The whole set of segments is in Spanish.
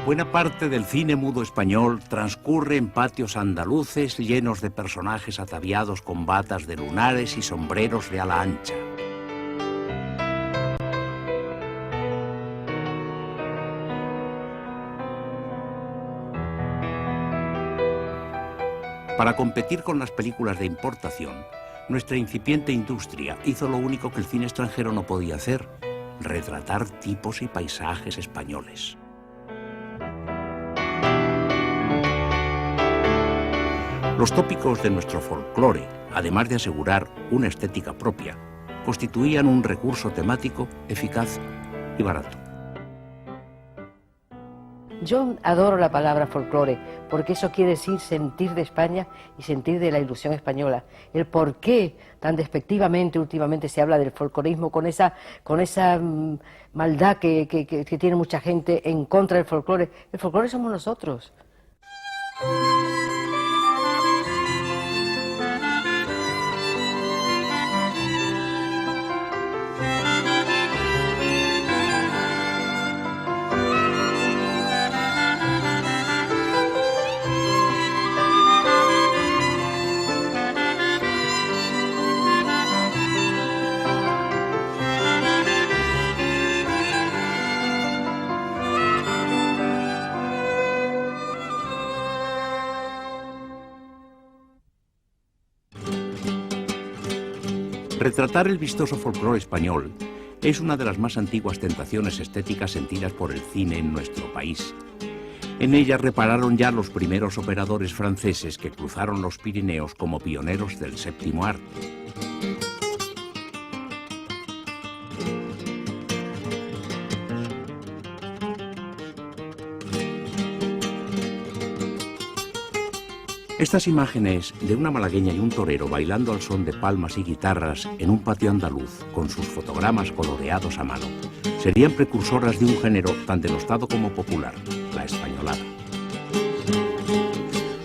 Buena parte del cine mudo español transcurre en patios andaluces llenos de personajes ataviados con batas de lunares y sombreros de ala ancha. Para competir con las películas de importación, nuestra incipiente industria hizo lo único que el cine extranjero no podía hacer: retratar tipos y paisajes españoles. Los tópicos de nuestro folclore, además de asegurar una estética propia, constituían un recurso temático eficaz y barato. Yo adoro la palabra folclore, porque eso quiere decir sentir de España y sentir de la ilusión española. El por qué tan despectivamente últimamente se habla del folclorismo, con esa maldad que tiene mucha gente en contra del folclore. El folclore somos nosotros. Retratar el vistoso folclore español es una de las más antiguas tentaciones estéticas sentidas por el cine en nuestro país. En ella repararon ya los primeros operadores franceses que cruzaron los Pirineos como pioneros del séptimo arte. Estas imágenes de una malagueña y un torero bailando al son de palmas y guitarras en un patio andaluz con sus fotogramas coloreados a mano serían precursoras de un género tan denostado como popular, la españolada.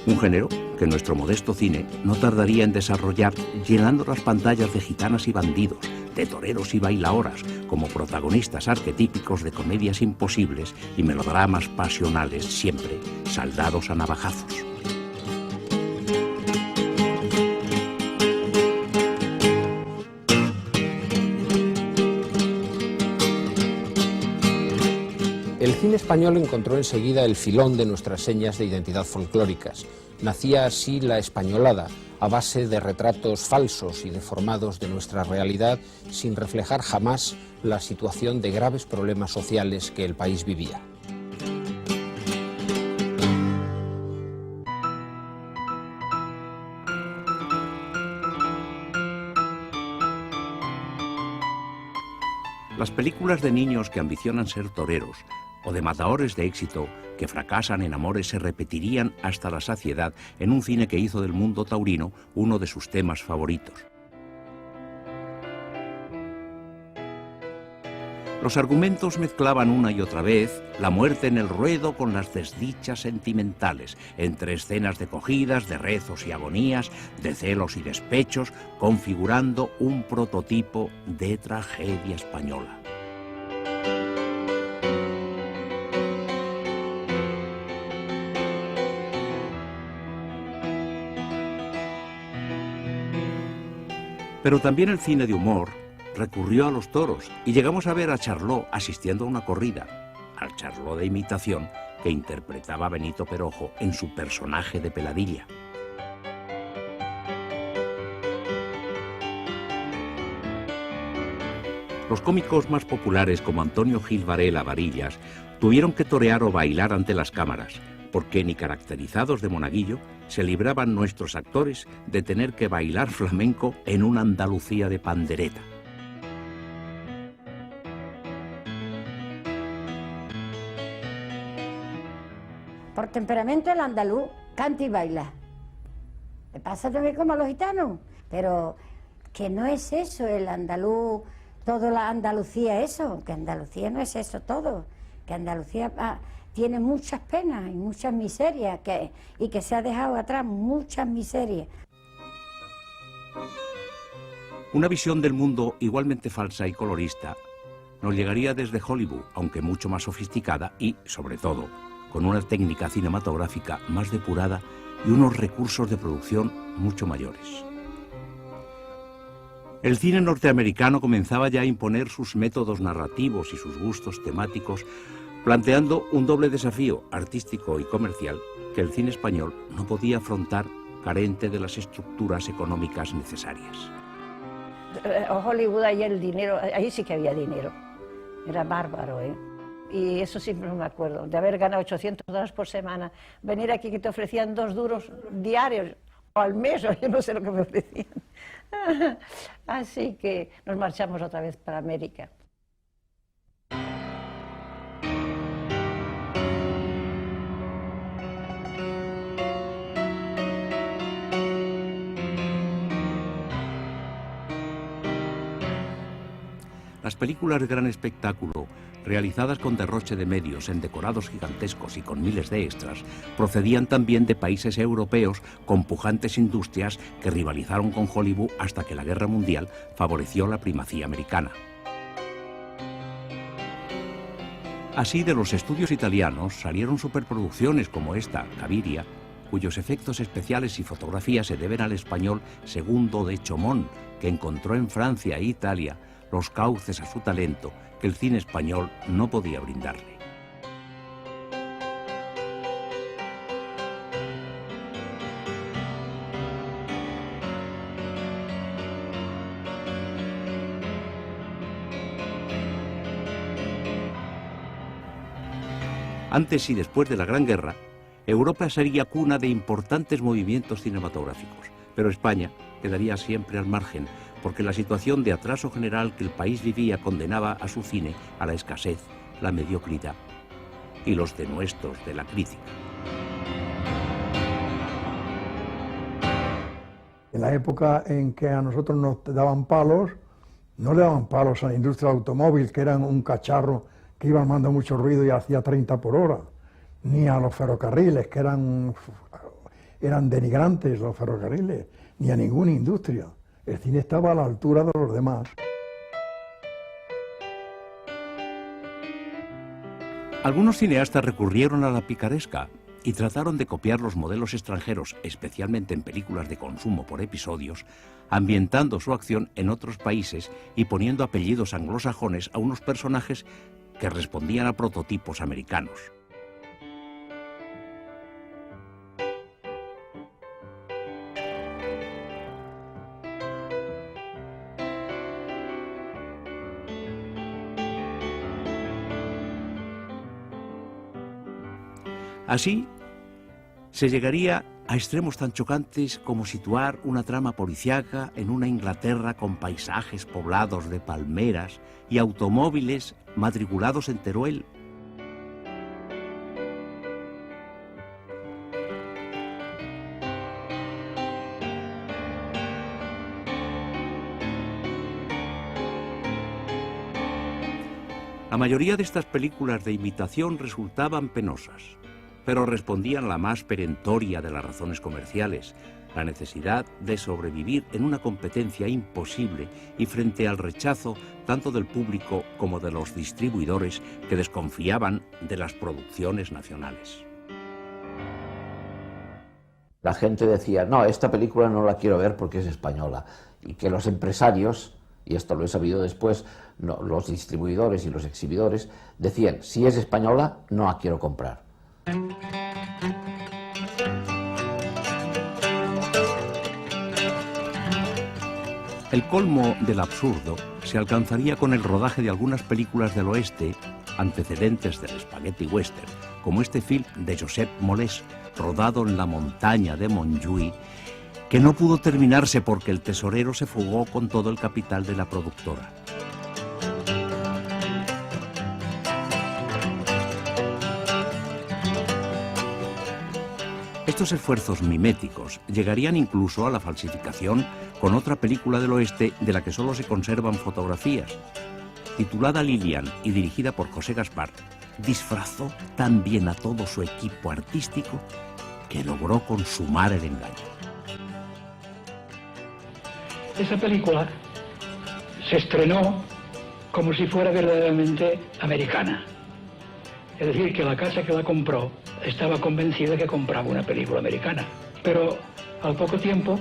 Un género que nuestro modesto cine no tardaría en desarrollar llenando las pantallas de gitanas y bandidos, de toreros y bailaoras como protagonistas arquetípicos de comedias imposibles y melodramas pasionales siempre saldados a navajazos. El cine español encontró enseguida el filón de nuestras señas de identidad folclóricas. Nacía así la españolada, a base de retratos falsos y deformados de nuestra realidad, sin reflejar jamás la situación de graves problemas sociales que el país vivía. Las películas de niños que ambicionan ser toreros o de matadores de éxito que fracasan en amores se repetirían hasta la saciedad en un cine que hizo del mundo taurino uno de sus temas favoritos. Los argumentos mezclaban una y otra vez la muerte en el ruedo con las desdichas sentimentales, entre escenas de cogidas, de rezos y agonías, de celos y despechos, configurando un prototipo de tragedia española. Pero también el cine de humor recurrió a los toros y llegamos a ver a Charlot asistiendo a una corrida, al Charlot de imitación que interpretaba Benito Perojo en su personaje de Peladilla. Los cómicos más populares como Antonio Gil Varela Varillas tuvieron que torear o bailar ante las cámaras, porque ni caracterizados de monaguillo se libraban nuestros actores de tener que bailar flamenco en una Andalucía de pandereta. Por temperamento el andaluz canta y baila. Le pasa también como a los gitanos, pero que no es eso el andaluz, toda la Andalucía eso, que Andalucía no es eso todo, que Andalucía tiene muchas penas y muchas miserias y que se ha dejado atrás muchas miserias. Una visión del mundo igualmente falsa y colorista nos llegaría desde Hollywood, aunque mucho más sofisticada y, sobre todo, con una técnica cinematográfica más depurada y unos recursos de producción mucho mayores. El cine norteamericano comenzaba ya a imponer sus métodos narrativos y sus gustos temáticos, planteando un doble desafío artístico y comercial que el cine español no podía afrontar carente de las estructuras económicas necesarias. Hollywood, ahí el dinero, ahí sí que había dinero, era bárbaro, ¿eh? Y eso siempre me acuerdo, de haber ganado $800 por semana, venir aquí que te ofrecían 2 duros diarios, o al mes, o yo no sé lo que me ofrecían. Así que nos marchamos otra vez para América. Las películas de gran espectáculo, realizadas con derroche de medios en decorados gigantescos y con miles de extras, procedían también de países europeos con pujantes industrias que rivalizaron con Hollywood hasta que la Guerra Mundial favoreció la primacía americana. Así, de los estudios italianos salieron superproducciones como esta, Caviria, cuyos efectos especiales y fotografía se deben al español Segundo de Chomón, que encontró en Francia e Italia los cauces a su talento que el cine español no podía brindarle. Antes y después de la Gran Guerra, Europa sería cuna de importantes movimientos cinematográficos, pero España quedaría siempre al margen, porque la situación de atraso general que el país vivía condenaba a su cine a la escasez, la mediocridad y los denuestos de la crítica. En la época en que a nosotros nos daban palos, no le daban palos a la industria automóvil, que eran un cacharro que iba armando mucho ruido y hacía 30 por hora, ni a los ferrocarriles, que eran denigrantes los ferrocarriles, ni a ninguna industria. El cine estaba a la altura de los demás. Algunos cineastas recurrieron a la picaresca y trataron de copiar los modelos extranjeros, especialmente en películas de consumo por episodios, ambientando su acción en otros países y poniendo apellidos anglosajones a unos personajes que respondían a prototipos americanos. Así, se llegaría a extremos tan chocantes como situar una trama policíaca en una Inglaterra con paisajes poblados de palmeras y automóviles matriculados en Teruel. La mayoría de estas películas de imitación resultaban penosas, pero respondían a la más perentoria de las razones comerciales, la necesidad de sobrevivir en una competencia imposible y frente al rechazo tanto del público como de los distribuidores que desconfiaban de las producciones nacionales. La gente decía, no, esta película no la quiero ver porque es española, y que los empresarios, y esto lo he sabido después, no, los distribuidores y los exhibidores decían, si es española, no la quiero comprar. El colmo del absurdo se alcanzaría con el rodaje de algunas películas del oeste, antecedentes del spaghetti western, como este film de Josep Molés, rodado en la montaña de Montjuïc, que no pudo terminarse porque el tesorero se fugó con todo el capital de la productora. Estos esfuerzos miméticos llegarían incluso a la falsificación con otra película del oeste de la que solo se conservan fotografías. Titulada Lilian y dirigida por José Gaspar, disfrazó tan bien a todo su equipo artístico que logró consumar el engaño. Esa película se estrenó como si fuera verdaderamente americana. Es decir, que la casa que la compró estaba convencido de que compraba una película americana. Pero al poco tiempo,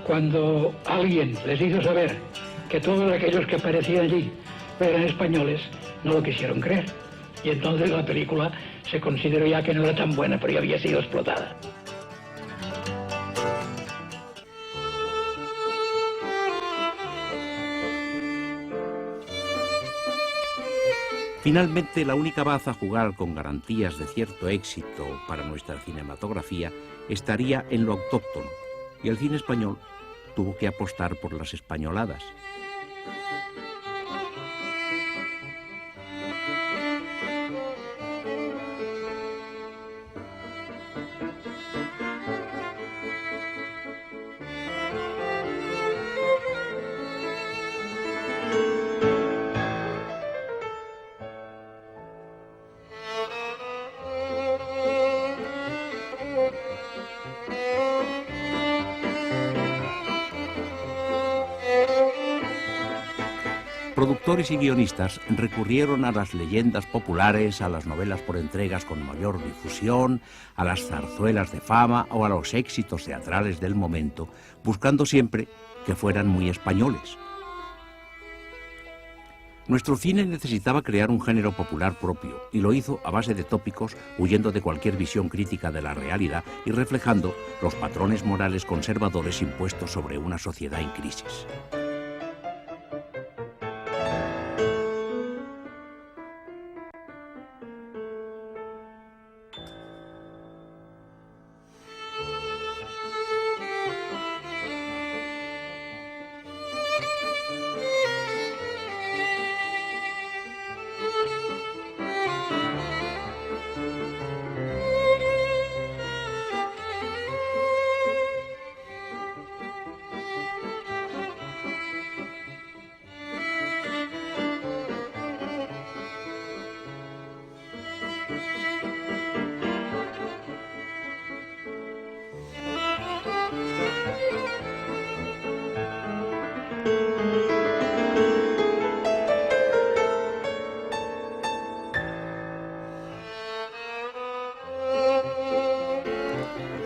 cuando alguien les hizo saber que todos aquellos que aparecían allí eran españoles, no lo quisieron creer. Y entonces la película se consideró ya que no era tan buena, pero ya había sido explotada. Finalmente, la única baza a jugar con garantías de cierto éxito para nuestra cinematografía estaría en lo autóctono, y el cine español tuvo que apostar por las españoladas. Productores y guionistas recurrieron a las leyendas populares, a las novelas por entregas con mayor difusión, a las zarzuelas de fama o a los éxitos teatrales del momento, buscando siempre que fueran muy españoles. Nuestro cine necesitaba crear un género popular propio, y lo hizo a base de tópicos, huyendo de cualquier visión crítica de la realidad y reflejando los patrones morales conservadores impuestos sobre una sociedad en crisis.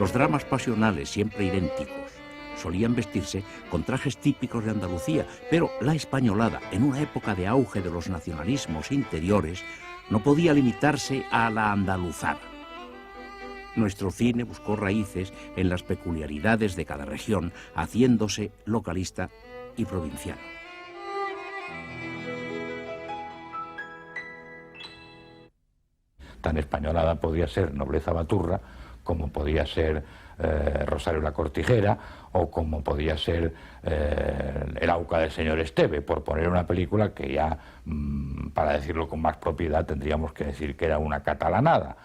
Los dramas pasionales, siempre idénticos, solían vestirse con trajes típicos de Andalucía, pero la españolada, en una época de auge de los nacionalismos interiores, no podía limitarse a la andaluzada. Nuestro cine buscó raíces en las peculiaridades de cada región, haciéndose localista y provinciano. Tan españolada podía ser Nobleza Baturra, como podía ser Rosario la Cortijera, o como podía ser El Auca del señor Esteve, por poner una película que ya, para decirlo con más propiedad, tendríamos que decir que era una catalanada.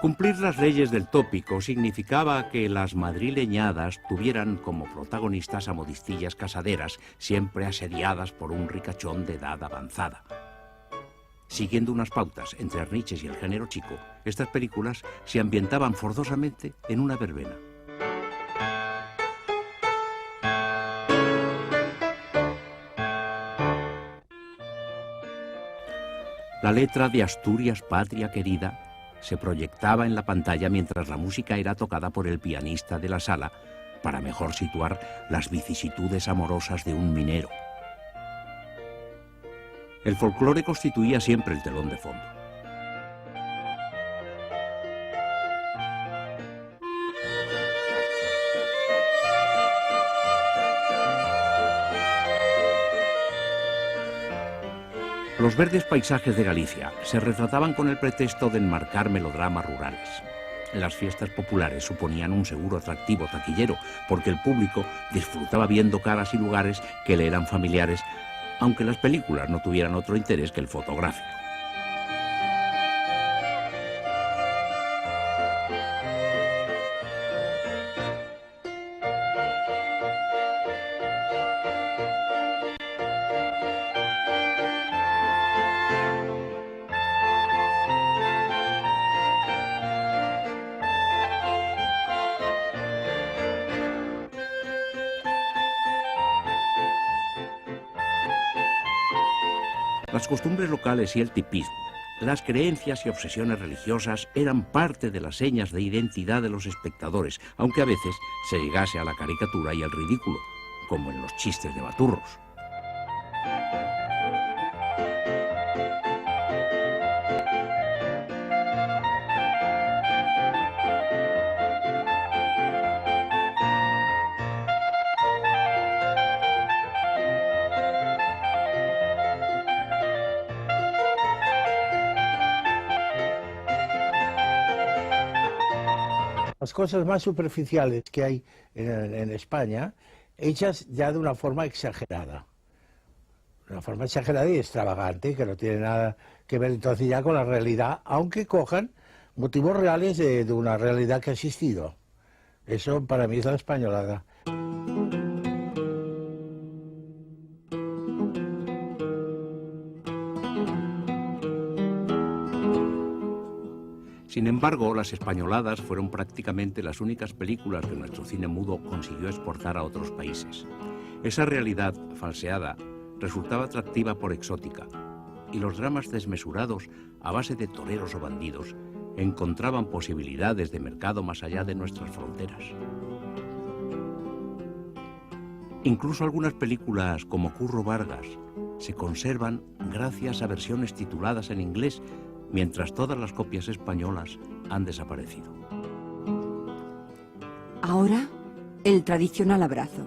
Cumplir las leyes del tópico significaba que las madrileñadas tuvieran como protagonistas a modistillas casaderas, siempre asediadas por un ricachón de edad avanzada. Siguiendo unas pautas entre Arniches y el género chico, estas películas se ambientaban forzosamente en una verbena. La letra de Asturias, patria querida, se proyectaba en la pantalla mientras la música era tocada por el pianista de la sala para mejor situar las vicisitudes amorosas de un minero. El folclore constituía siempre el telón de fondo. Los verdes paisajes de Galicia se retrataban con el pretexto de enmarcar melodramas rurales. Las fiestas populares suponían un seguro atractivo taquillero, porque el público disfrutaba viendo caras y lugares que le eran familiares, aunque las películas no tuvieran otro interés que el fotográfico. Las costumbres locales y el tipismo, las creencias y obsesiones religiosas eran parte de las señas de identidad de los espectadores, aunque a veces se llegase a la caricatura y al ridículo, como en los chistes de Baturros. Las cosas más superficiales que hay en España, hechas ya de una forma exagerada. Una forma exagerada y extravagante, que no tiene nada que ver entonces ya con la realidad, aunque cojan motivos reales de una realidad que ha existido. Eso para mí es la españolada. Sin embargo, las españoladas fueron prácticamente las únicas películas que nuestro cine mudo consiguió exportar a otros países. Esa realidad falseada resultaba atractiva por exótica, y los dramas desmesurados, a base de toreros o bandidos, encontraban posibilidades de mercado más allá de nuestras fronteras. Incluso algunas películas como Curro Vargas se conservan gracias a versiones tituladas en inglés, mientras todas las copias españolas han desaparecido. Ahora, el tradicional abrazo.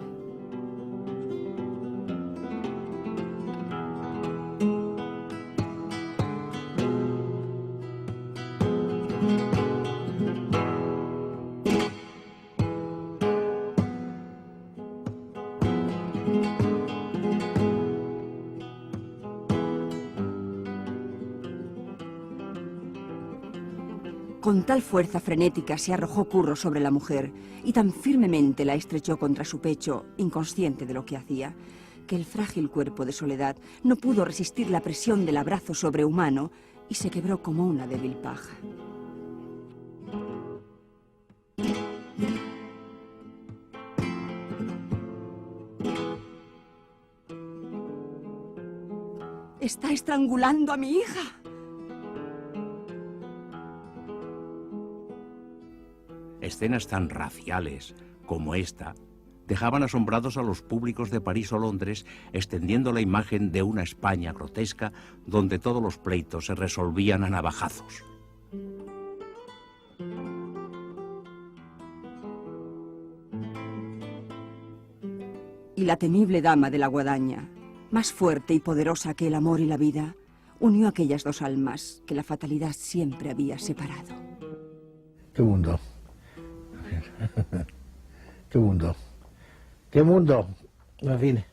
Con tal fuerza frenética se arrojó Curro sobre la mujer y tan firmemente la estrechó contra su pecho, inconsciente de lo que hacía, que el frágil cuerpo de Soledad no pudo resistir la presión del abrazo sobrehumano y se quebró como una débil paja. ¡Está estrangulando a mi hija! Escenas tan raciales como esta dejaban asombrados a los públicos de París o Londres, extendiendo la imagen de una España grotesca donde todos los pleitos se resolvían a navajazos. Y la temible dama de la guadaña, más fuerte y poderosa que el amor y la vida, unió aquellas dos almas que la fatalidad siempre había separado. ¡Qué mundo! ¡Qué mundo! ¡Qué mundo! En fin.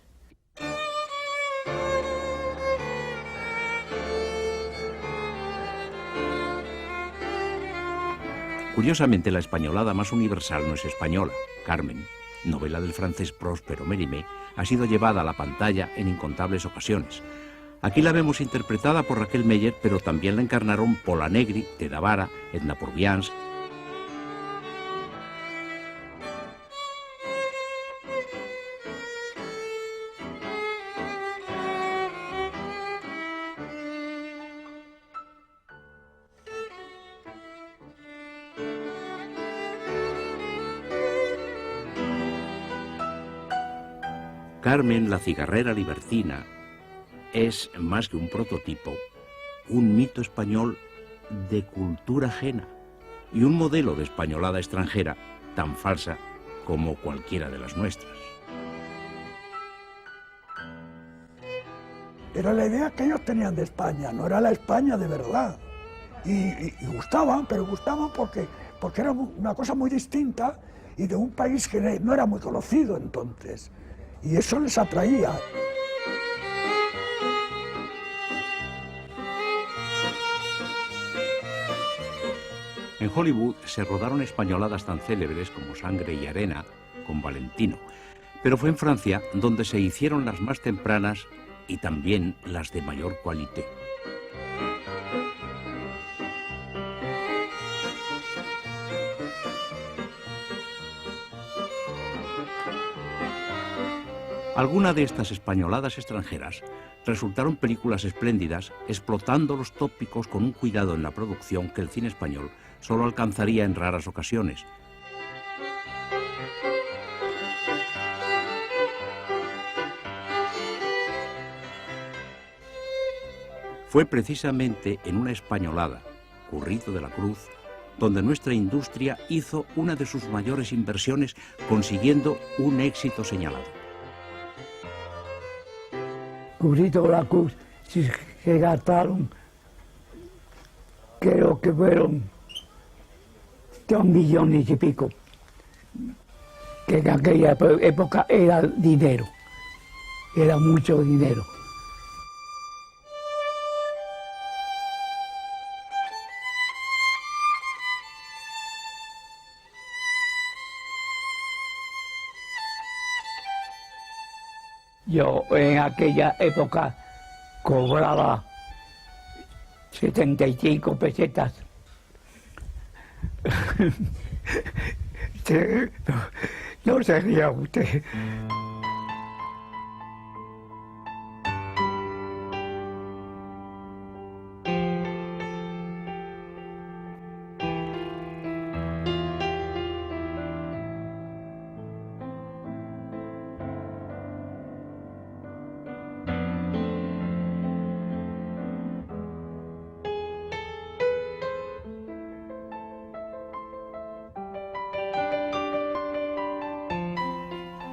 Curiosamente, la españolada más universal no es española. Carmen, novela del francés Próspero Mérimée, ha sido llevada a la pantalla en incontables ocasiones. Aquí la vemos interpretada por Raquel Meyer, pero también la encarnaron Pola Negri, Teda Vara, Edna Purviance. Carmen, la cigarrera libertina, es más que un prototipo, un mito español de cultura ajena y un modelo de españolada extranjera tan falsa como cualquiera de las nuestras. Era la idea que ellos tenían de España, no era la España de verdad. Y gustaban, pero gustaban porque era una cosa muy distinta y de un país que no era muy conocido entonces. Y eso les atraía. En Hollywood se rodaron españoladas tan célebres como Sangre y Arena, con Valentino, pero fue en Francia donde se hicieron las más tempranas y también las de mayor cualité. Alguna de estas españoladas extranjeras resultaron películas espléndidas, explotando los tópicos con un cuidado en la producción que el cine español solo alcanzaría en raras ocasiones. Fue precisamente en una españolada, Currito de la Cruz, donde nuestra industria hizo una de sus mayores inversiones, consiguiendo un éxito señalado. Currito de la Cruz se gastaron, creo que fueron 2 millones y pico, que en aquella época era dinero, era mucho dinero. Yo en aquella época cobraba 75 pesetas. No se ría usted.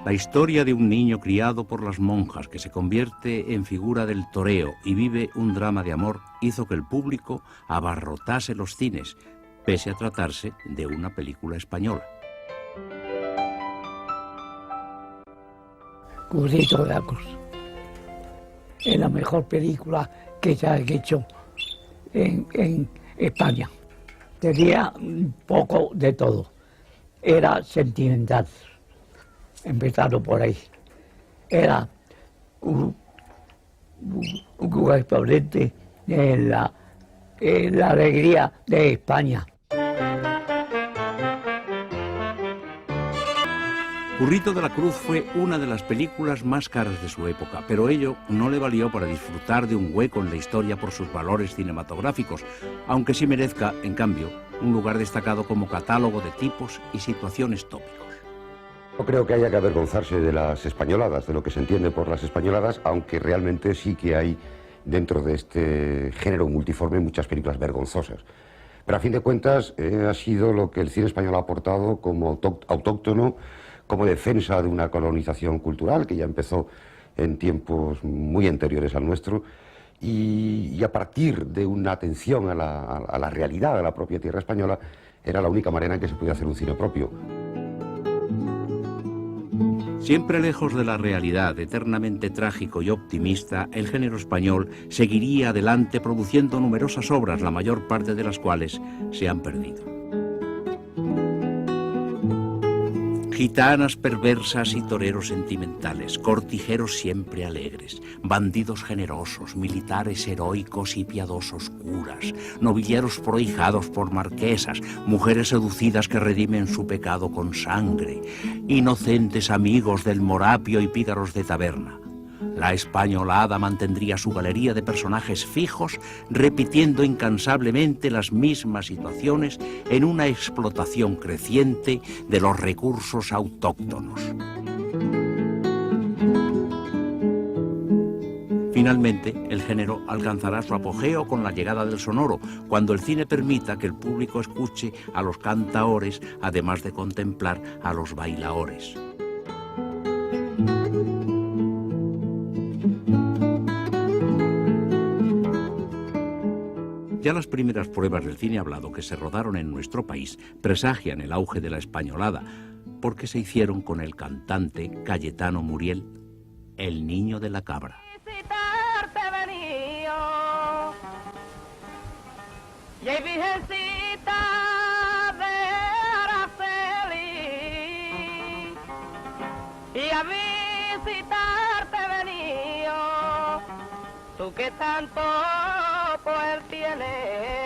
La historia de un niño criado por las monjas que se convierte en figura del toreo y vive un drama de amor hizo que el público abarrotase los cines, pese a tratarse de una película española. Currito de la Cruz es la mejor película que se ha hecho en España. Tenía un poco de todo. Era sentimental. Empezaron por ahí. Era un exponente de la alegría de España. Currito de la Cruz fue una de las películas más caras de su época, pero ello no le valió para disfrutar de un hueco en la historia por sus valores cinematográficos, aunque sí merezca, en cambio, un lugar destacado como catálogo de tipos y situaciones tópicos. No creo que haya que avergonzarse de las españoladas, de lo que se entiende por las españoladas, aunque realmente sí que hay dentro de este género multiforme muchas películas vergonzosas. Pero a fin de cuentas ha sido lo que el cine español ha aportado como autóctono, como defensa de una colonización cultural que ya empezó en tiempos muy anteriores al nuestro, y a partir de una atención a la realidad de la propia tierra española, era la única manera en que se podía hacer un cine propio. Siempre lejos de la realidad, eternamente trágico y optimista, el género español seguiría adelante produciendo numerosas obras, la mayor parte de las cuales se han perdido. Gitanas perversas y toreros sentimentales, cortijeros siempre alegres, bandidos generosos, militares heroicos y piadosos curas, novilleros prohijados por marquesas, mujeres seducidas que redimen su pecado con sangre, inocentes amigos del morapio y pícaros de taberna. La españolada mantendría su galería de personajes fijos, repitiendo incansablemente las mismas situaciones en una explotación creciente de los recursos autóctonos. Finalmente, el género alcanzará su apogeo con la llegada del sonoro, cuando el cine permita que el público escuche a los cantaores, además de contemplar a los bailaores. Ya las primeras pruebas del cine hablado que se rodaron en nuestro país presagian el auge de la españolada, porque se hicieron con el cantante Cayetano Muriel, el niño de la cabra. Y hay virgencita de Araceli, y a visitarte venido, tú que tanto poder tienes.